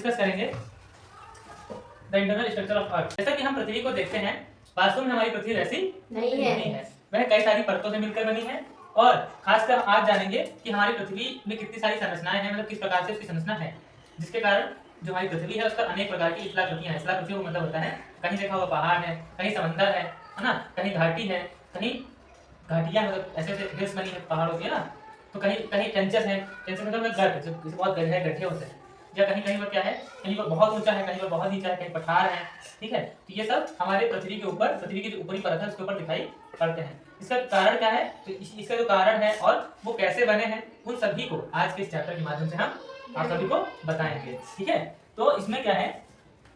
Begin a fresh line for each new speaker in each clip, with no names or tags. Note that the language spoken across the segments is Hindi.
डिस्कस करेंगे the internal structure of earth. जैसा कि हम पृथ्वी को देखते हैं, वास्तव में हमारी पृथ्वी वैसी नहीं है। वह कई सारी परतों से मिलकर बनी है और खासकर आज जानेंगे कि हमारी पृथ्वी में कितनी सारी संरचनाएं हैं, मतलब किस प्रकार से उसकी संरचना है, जिसके कारण जो हमारी पृथ्वी है उस पर अनेक प्रकार की स्थलाकृतियां हैं। स्थलाकृतियों का मतलब होता है कहीं देखा हुआ पहाड़ है, कहीं समंदर है ना, कहीं घाटी है, कहीं घाटियां, मतलब ऐसे ऐसे हिल्स बनी है पहाड़ों की, है ना, तो कहीं कहीं टेंचर्स है, टेंचर मतलब गड्ढे, जो बहुत गड्ढे गड्ढे होते हैं, या कहीं कहीं पर क्या है, कहीं पर बहुत ऊंचा है, कहीं पर बहुत नीचा है, कहीं पठार है, ठीक है। तो ये सब हमारे पृथ्वी के ऊपर, पृथ्वी की जो ऊपरी परत है उसके ऊपर दिखाई पड़ते हैं। इसका कारण क्या है, तो इसका जो कारण है और वो कैसे बने हैं, उन सभी को आज के इस चैप्टर के माध्यम से हम आप सभी को बताएंगे, ठीक है। तो इसमें क्या है,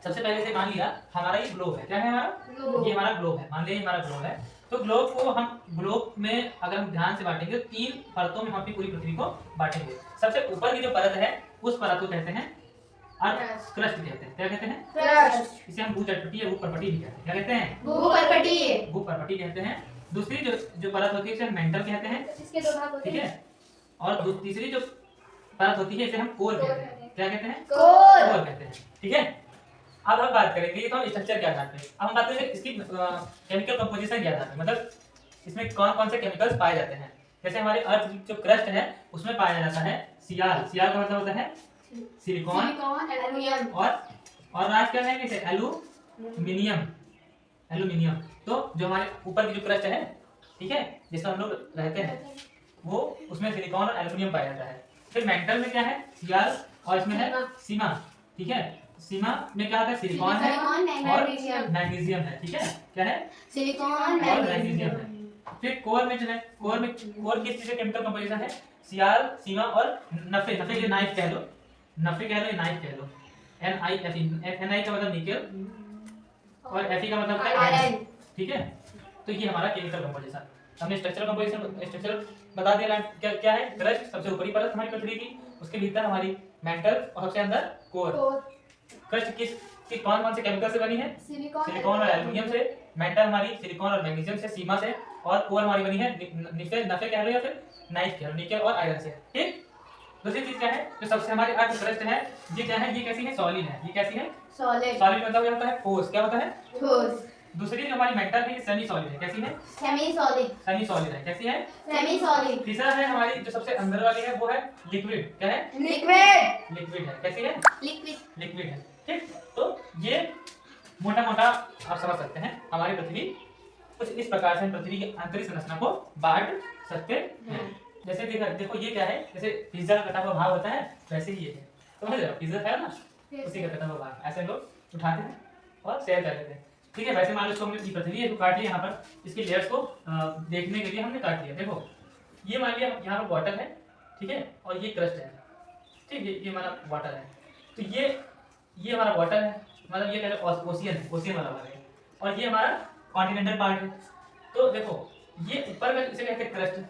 सबसे पहले से मान लिया हमारा ये ग्लोब है, क्या है हमारा, ये हमारा ग्लोब है, मान लिया हमारा ग्लोब है। तो ग्लोब को हम, ग्लोब में अगर हम ध्यान से बांटेंगे तो 3 परतों में हम अपनी पूरी पृथ्वी को बांटेंगे। सबसे ऊपर की जो परत है उस परत को कहते हैं अर्थ क्रस्ट कहते हैं। क्या कहते हैं? क्रस्ट। इसे हम भूचटपटी या भूपर्पटी भी कहते हैं। क्या कहते हैं? भूपर्पटी। भूपर्पटी कहते हैं। दूसरी जो परत होती है उसे हम मेंटल कहते हैं, इसके दो भाग होते हैं, ठीक है। और तीसरी जो परत होती है इसे हम कोर कहते हैं। क्या कहते हैं? कोर कहते हैं, ठीक है। अब हम बात करेंगे, ये तो हम स्ट्रक्चर के आधार पे, अब हम बात करेंगे इसकी केमिकल कंपोजिशन के आधार पे, मतलब इसमें कौन कौन से केमिकल्स पाए जाते हैं। जैसे हमारे अर्थ जो क्रस्ट है उसमें पाया जाता है सियाल। सियाल का मतलब होता है सिलिकॉन, एल्युमिनियम, और राज क्या है कि एल्यूमिनियम, एल्यूमिनियम। तो जो हमारे ऊपर की जो क्रस्ट है, ठीक है, जिसमें हम लोग रहते हैं, वो उसमें सिलिकॉन और एल्युमिनियम पाया जाता है। फिर मेंटल में क्या है, सियाल, और इसमें है सीमा, ठीक है। सीमा में क्या होता है, सिलिकॉन है और मैग्नीशियम है, ठीक है। क्या है? सिलिकॉन और मैग्नीशियम है। फिर कोर में जो है, कोर किस चीज का केमिकल कंपोजिशन है, सियाल, सीमा और नफे। नफे के नाइफ कह लो, नफे कह लो, नाइफ कह लो, NiFe। Ni का मतलब निकेल और Fe का मतलब है आयरन, ठीक है। तो ये हमारा केमिकल कंपोजिशन। हमने स्ट्रक्चरल कंपोजिशन, स्ट्रक्चर बता दिया क्या क्या है, क्रस्ट सबसे ऊपरी परत हमारी पृथ्वी की, उसके भीतर हमारी मेंटल और सबसे अंदर कोर। क्रस्ट किस कौन कौन से केमिकल से बनी है, सिलिकॉन और एल्युमिनियम से। मेंटल हमारी सिलिकॉन और मैग्नीशियम से, सीमा से, और कोर हमारी बनी है नफे कह लो या फिर नाइफ कह लो, निकेल और आयरन से, ठीक। दूसरी चीज क्या है, जो सबसे हमारी अर्थ क्रस्ट है, ये क्या है, ये कैसी है, सॉलिड है। ये कैसी है, सॉलिड। सॉलिड मतलब क्या होता है, ठोस। क्या होता है, ठोस। दूसरी जो हमारी मेंटल है, ये सेमी सॉलिड है। कैसी है, सेमी सॉलिड। सेमी सॉलिड है। कैसी है, सेमी सॉलिड। तीसरा है हमारी जो सबसे अंदर वाली है, वो है लिक्विड। क्या है, लिक्विड। लिक्विड है। कैसी है, लिक्विड। लिक्विड है, ठीक। तो ये मोटा मोटा आप समझ सकते हैं हमारी पृथ्वी कुछ इस प्रकार से हम पृथ्वी की आंतरिक संरचना को बांट सकते हैं। जैसे देखो ये क्या है, जैसे पिज्जा का कटा हुआ भाग होता है, वैसे ही ये है। समझ रहे हो, पिज्जा है ना, उसी का कटा हुआ भाग ऐसे लोग उठाते हैं और शेयर कर लेते हैं, ठीक है। वैसे मान लो इसको हमने पृथ्वी है तो काट लिया, यहाँ पर इसकी लेयर्स को देखने के लिए हमने काट लिया। देखो ये मान लिया यहाँ पर वाटर है, ठीक है, और ये क्रस्ट है, ठीक है, ये हमारा वाटर है। तो ये हमारा वाटर है, मतलब ये कह लो ओशियन है, ओशियन वाला भाग है, और ये हमारा कॉन्टिनेंटल पार्ट है। तो देखो ये ऊपर का इसे कहते हैं क्रस्ट,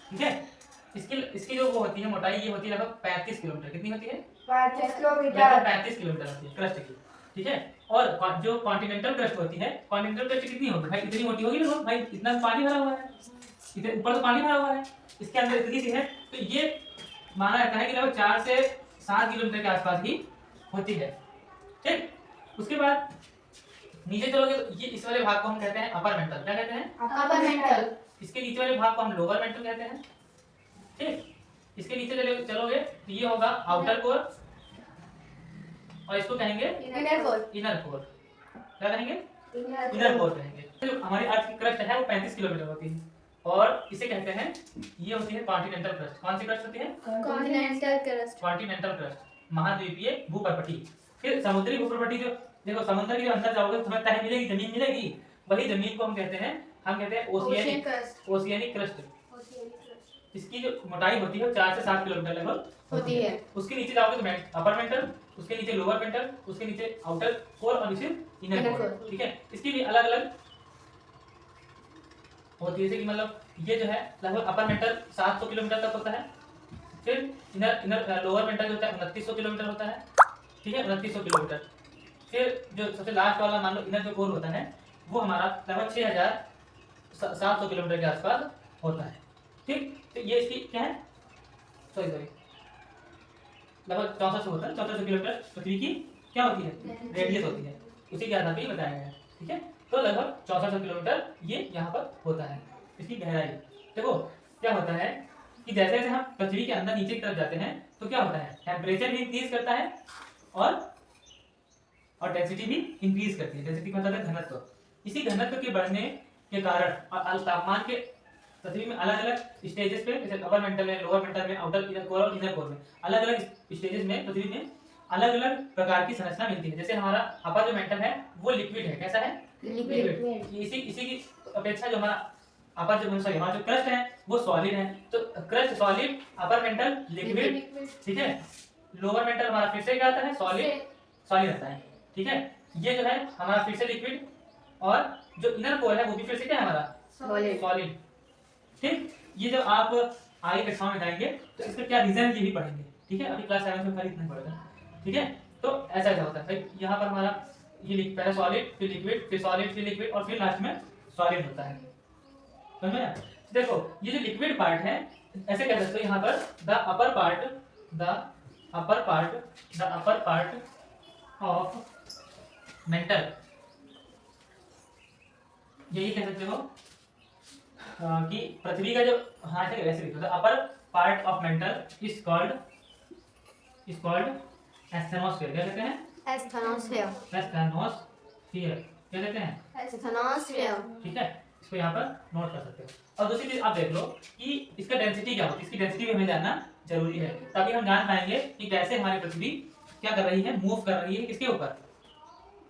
ठीक है। इसकी जो वो होती है मोटाई, ये होती है लगभग 35 किलोमीटर। कितनी होती है, 35 किलोमीटर। 35 किलोमीटर होती है क्रस्ट की, ठीक है। और जो कॉन्टिनेंटल क्रस्ट होती है, कॉन्टिनेंटल क्रस्ट कितनी होगी भाई, इतनी मोटी होगी ना भाई, इतना पानी भरा हुआ है, इतने ऊपर तो पानी भरा हुआ है, इसके अंदर इतनी सी है। तो ये माना जाता है कि लगभग 4 से 7 किलोमीटर के आसपास ही होती है, ठीक। उसके बाद नीचे चलोगे तो ये इस वाले भाग को हम कहते हैं अपर मेंटल। क्या कहते हैं, अपर मेंटल। इसके नीचे वाले भाग को हम लोअर मेंटल कहते हैं, ठीक। इसके नीचे चलोगे तो ये होगा आउटर कोर, और इसको कहेंगे इनर कोर। इनर कोर क्या कहेंगे, इनर कोर कहेंगे। जो हमारी अर्थ की क्रस्ट है वो 35 किलोमीटर होती है, और इसे कहते हैं, ये होती है कॉन्टिनेंटल क्रस्ट। कौन सी क्रस्ट होती है, कॉन्टिनेंटल क्रस्ट। कॉन्टिनेंटल क्रस्ट, महाद्वीपीय भूपर्पटी। फिर समुद्री भूपर्पटी, जो देखो समुद्र के अंदर जाओगे तो तुम्हें तह मिलेगी, जमीन मिलेगी, वही जमीन को हम कहते हैं ओशियनिक क्रस्ट। Oceanic crust. इसकी जो मोटाई होती है 4 से 7 किलोमीटर लगभग होती है। उसके नीचे जाओगे तो अपर मेंटल, उसके नीचे लोअर मेंटल, उसके नीचे आउटर कोर, और नीचे इनर कोर, ठीक है। इसकी भी अलग अलग होती है, जैसे कि मतलब ये जो है लगभग अपर मेंटल 700 किलोमीटर तक होता है। फिर इनर लोअर मेंटल जो होता है 2900 किलोमीटर होता है, ठीक है, 2900 किलोमीटर। फिर जो सबसे लास्ट वाला मान लो इनर जो कोर होता है, वो हमारा लगभग 6700 किलोमीटर के आसपास होता है, ठीक। तो ये इसकी क्या है, सॉरी लगभग 6400 किलोमीटर पृथ्वी की क्या होती है, रेडियस होती है, उसी के आधार पर ही बताया गया है। ठीक है, तो लगभग 6400 किलोमीटर ये यहाँ पर होता है इसकी गहराई। देखो क्या होता है कि जैसे जैसे हम पृथ्वी के अंदर नीचे की तरफ जाते हैं तो क्या होता है, टेम्परेचर भी इंक्रीज करता है और डेंसिटी भी इंक्रीज करती है। डेंसिटी मतलब है घनत्व। इसी घनत्व के बढ़ने के कारण और तापमान के पृथ्वी में अलग अलग स्टेजेस पे, जैसे अपर मेंटल में, लोअर मेंटल में, आउटर इनर कोर और इनर कोर में अलग अलग स्टेजेस में पृथ्वी में अलग अलग प्रकार की संरचना मिलती है। जैसे हमारा अपर जो मेंटल है वो लिक्विड है, कैसा है, लिक्विड। इसी की अपेक्षा जो हमारा अपर जो सॉरी हमारा जो क्रस्ट है वो सॉलिड है। तो crust solid, upper mantle liquid, ठीक है। लोअर मेंटल हमारा फिर से क्या आता है, सॉलिड रहता है। ठीक है, ये जो है हमारा फिर से लिक्विड और जो इनर कोर है वो भी फिर से क्या है हमारा, सॉलिड। ठीक, ये जब आप आगे कक्षाओं में जाएंगे तो इसका क्या रीजन है ये भी पढ़ेंगे। ठीक है, अभी क्लास 7 में खाली इतना पढ़ेगा। ठीक है, तो ऐसा ऐसा होता है भाई, यहाँ पर हमारा ये पहले सॉलिड, फिर लिक्विड, फिर सॉलिड, फिर लिक्विड और फिर लास्ट में सॉलिड होता है। समझ में? देखो ये जो लिक्विड पार्ट है ऐसे कह सकते हो यहाँ पर the upper part of mental, यही कह सकते हो कि पृथ्वी का जो हाँ ऐसे लिखो, upper part of mental is called asthenosphere. क्या कहते हैं, एस्थेनोस्फीयर। क्या कहते हैं, एस्थेनोस्फीयर। ठीक है, इसको यहाँ पर नोट कर सकते हो। और दूसरी चीज आप देख लो कि इसका डेंसिटी क्या होती है, इसकी डेंसिटी भी हमें जानना जरूरी है, तभी हम जान पाएंगे कि कैसे हमारी पृथ्वी क्या कर रही है, मूव कर रही है किसके ऊपर,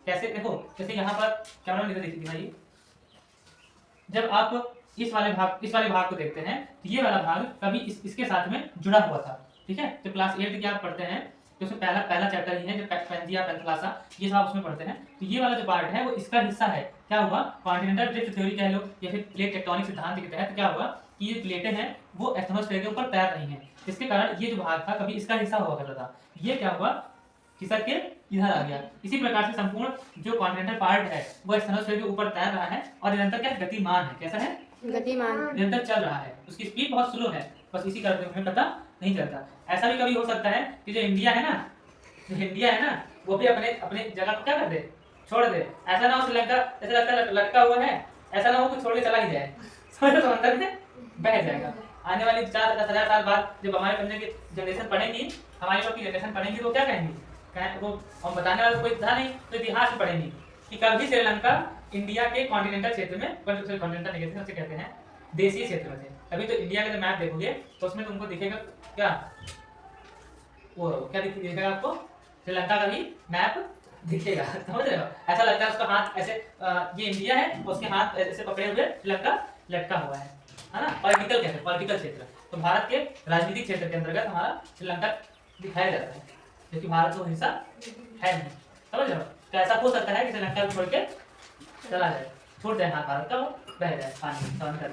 कैसे। देखो जैसे यहाँ पर कैमरा में दिखाइए, जब आप इस वाले भाग को देखते हैं तो ये वाला भाग कभी इसके साथ में जुड़ा हुआ था। ठीक है, तो क्लास 8 की आप पढ़ते हैं तो उसमें पहला चैप्टर ही है जो पेंजिया पेंथलासा, ये सब उसमें पढ़ते हैं। तो ये वाला जो पार्ट है वो इसका हिस्सा है। क्या हुआ, कॉन्टिनेंटल ड्रिफ्ट थ्योरी कह लो या फिर प्लेट टेक्टोनिक सिद्धांत के तहत क्या हुआ कि ये प्लेटें हैं वो एस्थेनोस्फीयर के ऊपर तैर रही हैं। इसके कारण ये जो भाग था कभी इसका हिस्सा हुआ करता था, ये क्या हुआ, खिसक के इधर आ गया। इसी प्रकार से संपूर्ण जो कॉन्टिनेंटल पार्ट है वो एस्थेनोस्फीयर के ऊपर तैर रहा है और निरंतर क्या गतिमान है, कैसा है, गतिमान, निरंतर चल रहा है। उसकी स्पीड बहुत स्लो है, बस इसी कारण हमें पता नहीं चलता। ऐसा भी कभी हो सकता है कि जो इंडिया है ना वो भी अपने जगह को क्या कर दे, छोड़ दे। ऐसा ना हो श्रीलंका ऐसा लगता लटका हुआ है, ऐसा ना हो कि छोड़ के चला ही जाए, समझो, समंदर में बह जाएगा। आने वाली 4-10,000 साल बाद जब हमारे बंदे की जनरेशन पढ़ेंगी, हमारी लोग की जनरेशन पढ़ेंगी तो क्या कहेंगी, वो हम बताने वाला कोई था नहीं तो इतिहास में पढ़ेंगी कि कभी श्रीलंका इंडिया के कॉन्टिनेंटल क्षेत्र में, कॉन्टिनेंटल नहीं कहते, कहते हैं देशीय क्षेत्र में थे। अभी तो इंडिया का जब मैप देखोगे तो उसमें तुमको दिखेगा क्या, वो क्या दिखेगा आपको, श्रीलंका का भी मैप दिखेगा, समझ रहे हो। ऐसा लगता है उसका हाथ ऐसे, ये इंडिया है उसके हाथ ऐसे पकड़े हुए श्रीलंका लटका हुआ है ना। पॉलिटिकल कहते हैं, पॉलिटिकल क्षेत्र, तो भारत के राजनीतिक क्षेत्र के अंतर्गत हमारा श्रीलंका दिखाया जाता है, क्योंकि भारत वो हिस्सा है नहीं, समझ रहे हो। तो ऐसा हो सकता है कि श्रीलंका को छोड़ के चला जाए, छूट जाए हाथ भारत का, बह जाए पानी समझ रहे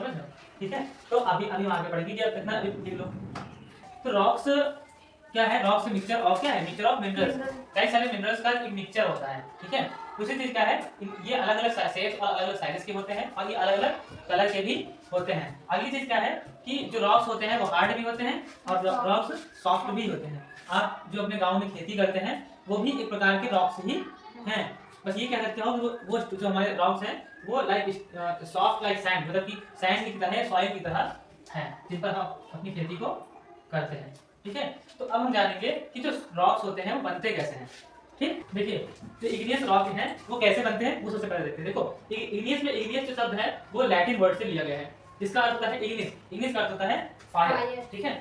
हो। ठीक है, तो अभी आगे पढ़ेंगे कि अब कितना लिख लो। तो रॉक्स क्या है, रॉक्स मिक्सचर ऑफ क्या है, मिक्सचर ऑफ मिनरल्स, कई सारे मिनरल्स का एक मिक्सचर होता है। ठीक है, दूसरी चीज क्या है, ये अलग अलग शेप्स और अलग अलग साइजेस के होते हैं और ये अलग अलग कलर के भी होते हैं। अगली चीज क्या है कि जो रॉक्स होते हैं वो हार्ड भी होते हैं और रॉक्स सॉफ्ट भी होते हैं। आप जो अपने गाँव में खेती करते हैं वो भी एक प्रकार के रॉक्स ही हैं। बस ये कह सकते हो वो जो हमारे रॉक्स हैं वो लाइक सॉफ्ट लाइक सैंड, मतलब कि सैंड की तरह, सॉइल की तरह हैं, जिन पर हम अपनी खेती को करते हैं। ठीक है, तो अब हम जानेंगे कि जो रॉक्स होते हैं वो बनते कैसे हैं। ठीक, देखिए जो इग्नियस रॉक हैं वो कैसे बनते हैं वो सबसे पहले देखते हैं। देखो इग्नियस जो शब्द है वो लैटिन वर्ड से लिया गया है, जिसका अर्थ होता है इग्निस का अर्थ होता है फायर। ठीक है,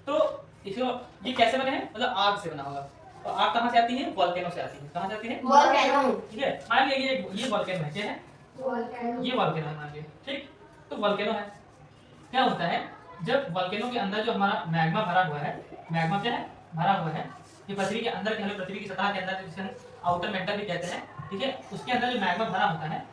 तो इसको ये कैसे बने हैं, मतलब आग से बना होगा। तो आग कहाँ से आती है, वोल्केनो से आती है। कहाँ से आती है, वोल्केनो। ठीक है, मान लीजिए ये वोल्केनो है, क्या है, ये वोल्केनो है मान लीजिए। ठीक, तो वोल्केनो है, क्या होता है जब वोल्केनो के अंदर जो हमारा मैग्मा भरा हुआ है, मैग्मा क्या है, भरा हुआ है, ये पृथ्वी के अंदर, पृथ्वी की सतह के अंदर, जिसे हम आउटर मेंटल भी कहते हैं। ठीक है, उसके अंदर जो मैग्मा भरा होता है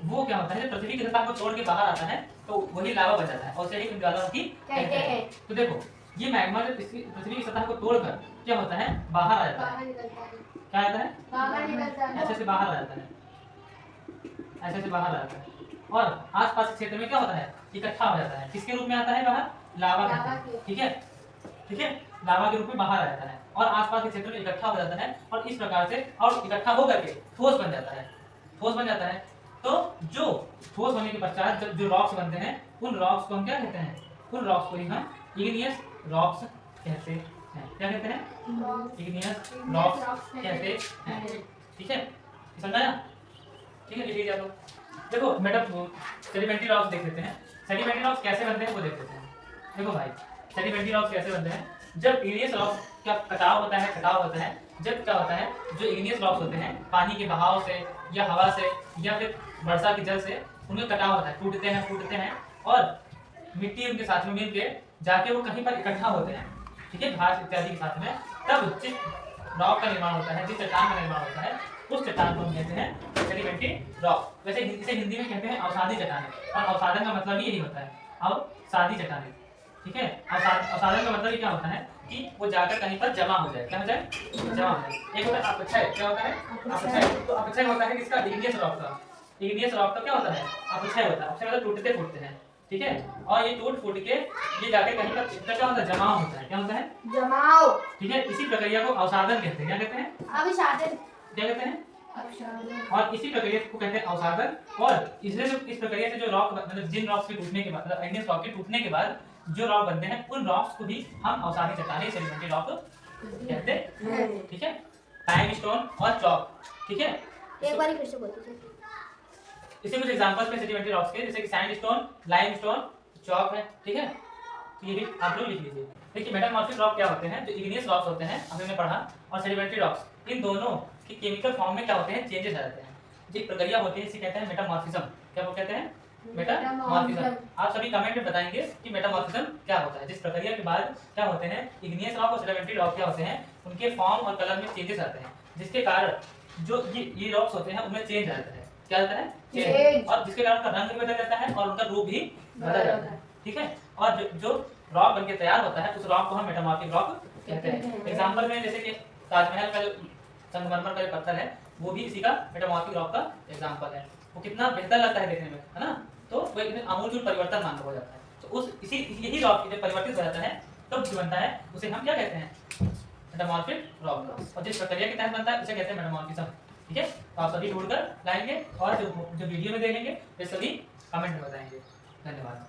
वो क्या होता है, जब पृथ्वी की सतह को छोड़ के बाहर आता है तो वही लावा बन जाता है और उसे ही ज्वालामुखी कहते हैं। तो देखो ये मैग्मा जब पृथ्वी की सतह को तोड़कर क्या होता है, बाहर आ जाता है। क्या आता है, ऐसे से बाहर आ जाता है, ऐसे से बाहर आ जाता है और आसपास के क्षेत्र में क्या होता है, इकट्ठा हो जाता है। किसके रूप में आता है बाहर, लावा के। ठीक है, ठीक है, लावा के रूप में बाहर आ जाता है और आसपास के क्षेत्र में इकट्ठा हो जाता है और इस प्रकार से और इकट्ठा होकर के ठोस बन जाता है। ठोस बन जाता है तो जो ठोस होने के पश्चात जब जो रॉक्स बनते हैं उन रॉक्स को हम क्या कहते हैं? उन रॉक्स को ही हम इग्नियस रॉक्स कहते हैं। क्या कहते हैं? इग्नियस रॉक्स कहते हैं। ठीक है, समझाया? ठीक है, लिख लीजिए आप लोग। देखो सेडिमेंट्री रॉक्स देख लेते हैं। सेडिमेंट्री रॉक्स कैसे बनते हैं वो देख लेते हैं। देखो भाई, सेडिमेंट्री रॉक्स कैसे बनते हैं? जब इग्नियस रॉक्स का कटाव होता है, जब क्या होता है, जो इग्नियस रॉक्स होते हैं पानी के बहाव से या हवा से या फिर वर्षा के जल से उनका कटाव होता है, फूटते हैं और मिट्टी उनके साथ में मिल के जाके वो कहीं पर इकट्ठा होते हैं। ठीक है, घास इत्यादि के साथ में, तब जिस रॉक का निर्माण होता है, जिस चट्टान का निर्माण होता है, उस चट्टान को हम कहते हैं सेडिमेंट्री रॉक। वैसे इसे हिंदी में कहते हैं अवसादी चट्टानें और अवसादन का मतलब यही होता है, अवसादी चट्टानें। ठीक है, अवसादन का मतलब ये क्या होता है कि वो जाकर कहीं पर जमा हो जाए। क्या हो जाए? जमा हो जाए। एक होता है अपक्षय। क्या होता है? अपक्षय। तो अपक्षय होता है किसका? इग्नियस रॉक का। इग्नियस रॉक का क्या होता है? अपक्षय होता है। अपक्षय मतलब टूटते फूटते हैं। ठीक है, और ये टूट फूट के ये जाके कहीं पर इसका क्या होता है? जमाव होता है। क्या होता है? जमाव। ठीक है, इसी प्रक्रिया को अवसादन कहते हैं। क्या कहते हैं? अवसादन। क्या कहते हैं? और इसी प्रक्रिया को कहते हैं अवसादन। और इस प्रक्रिया से जो रॉक मतलब जिन रॉक्स के टूटने के बाद, मतलब इग्नियस रॉक के टूटने के बाद जो रॉक बनते हैं उन रॉक्स को भी हम अवसादी चट्टानें सेडिमेंट्री रॉक कहते हैं। ठीक है, लाइमस्टोन और चॉक। ठीक है,
एक बार फिर से बोल दीजिए।
इसे कुछ एग्जांपल्स में सेडिमेंट्री रॉक्स के, जैसे कि सैंडस्टोन, लाइमस्टोन, चॉक है। ठीक है, तो ये भी आप लोग लिख लीजिए। देखिए, मेटामॉर्फिक रॉक क्या होते हैं? जो इग्नियस रॉक्स होते हैं, अभी हमने पढ़ा, और सेडिमेंट्री रॉक्स, इन दोनों की केमिकल फॉर्म में क्या होते हैं? चेंजेस आ जाते हैं। जो प्रक्रिया होती है इसे कहते हैं मेटामॉर्फिज्म। क्या वो कहते हैं? मेटामॉर्फिज्म। आप सभी कमेंट में बताएंगे कि मेटामॉर्फिज्म क्या होता है। जिस प्रक्रिया के बाद क्या होते हैं, इग्नियस रॉक और सेडिमेंट्री रॉक क्या होते हैं, उनके फॉर्म और कलर में चेंजेस आते हैं, जिसके कारण जो ये रॉक्स होते हैं उनमें चेंज आता है। क्या आता है? चेंज। और जिसके कारण उनका रंग भी बदल जाता है और उनका रूप भी बदल जाता है। ठीक है, और जो रॉक बनके तैयार होता है उस रॉक को हम मेटामॉर्फिक रॉक कहते हैं। एग्जांपल में जैसे कि ताजमहल का जो संगमरमर का जो पत्थर है वो भी इसी का मेटामॉर्फिक रॉक का एग्जांपल है। वो कितना बेहतर लगता है देखने में, है ना? तो वो एक आमूलचूल परिवर्तन मान हो जाता है। तो उस यही रॉक जब परिवर्तित हो जाता है तब जो बनता है उसे हम क्या कहते हैं? Metamorphic rock. और जिस प्रक्रिया के तहत बनता है उसे कहते हैं मेटामॉर्फिज्म। ठीक है, तो आप सभी ढूंढकर लाएंगे और जो वीडियो में देखेंगे वे सभी कमेंट में बताएंगे। धन्यवाद।